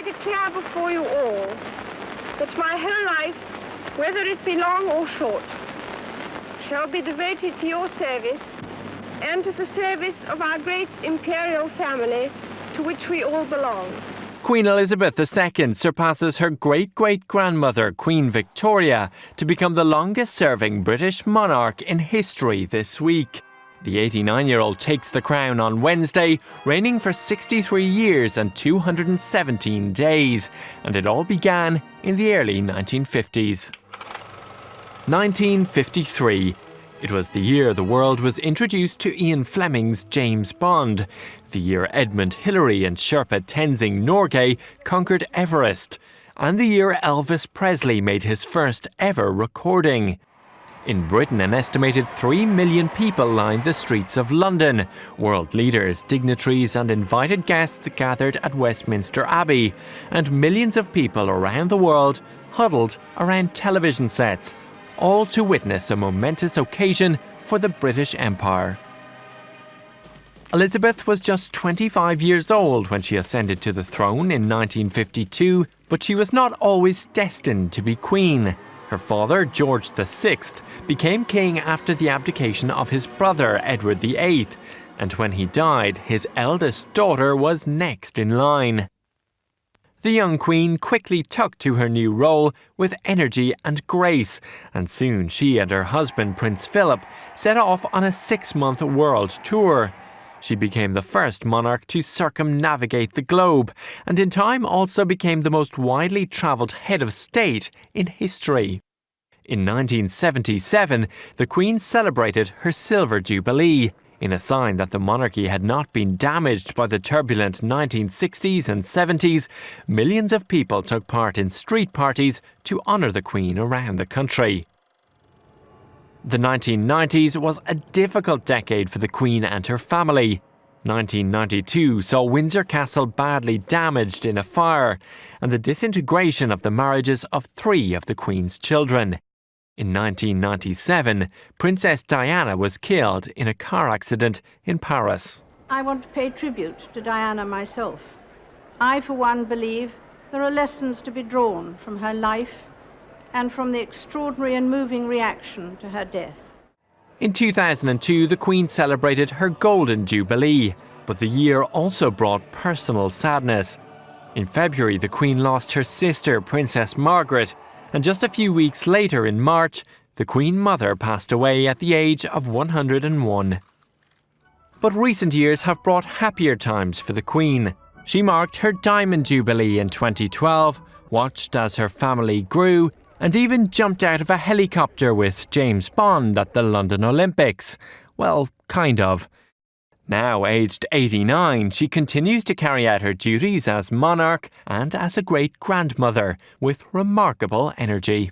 I declare before you all that my whole life, whether it be long or short, shall be devoted to your service and to the service of our great imperial family to which we all belong. Queen Elizabeth II surpasses her great-great-grandmother, Queen Victoria, to become the longest-serving British monarch in history this week. The 89-year-old takes the crown on Wednesday, reigning for 63 years and 217 days, and it all began in the early 1950s. 1953. It was the year the world was introduced to Ian Fleming's James Bond, the year Edmund Hillary and Sherpa Tenzing Norgay conquered Everest, and the year Elvis Presley made his first ever recording. In Britain, an estimated 3 million people lined the streets of London. World leaders, dignitaries and invited guests gathered at Westminster Abbey, and millions of people around the world huddled around television sets, all to witness a momentous occasion for the British Empire. Elizabeth was just 25 years old when she ascended to the throne in 1952, but she was not always destined to be queen. Her father, George VI, became king after the abdication of his brother, Edward VIII, and when he died, his eldest daughter was next in line. The young queen quickly took to her new role with energy and grace, and soon she and her husband, Prince Philip, set off on a 6-month world tour. She became the first monarch to circumnavigate the globe, and in time also became the most widely travelled head of state in history. In 1977, the Queen celebrated her Silver Jubilee, in a sign that the monarchy had not been damaged by the turbulent 1960s and 70s. Millions of people took part in street parties to honour the Queen around the country. The 1990s was a difficult decade for the Queen and her family. 1992 saw Windsor Castle badly damaged in a fire, and the disintegration of the marriages of 3 of the Queen's children. In 1997, Princess Diana was killed in a car accident in Paris. I want to pay tribute to Diana myself. I, for one, believe there are lessons to be drawn from her life and from the extraordinary and moving reaction to her death. In 2002, the Queen celebrated her Golden Jubilee, but the year also brought personal sadness. In February, the Queen lost her sister, Princess Margaret, and just a few weeks later, in March, the Queen Mother passed away at the age of 101. But recent years have brought happier times for the Queen. She marked her Diamond Jubilee in 2012, watched as her family grew, and even jumped out of a helicopter with James Bond at the London Olympics. Well, kind of. Now aged 89, she continues to carry out her duties as monarch and as a great-grandmother with remarkable energy.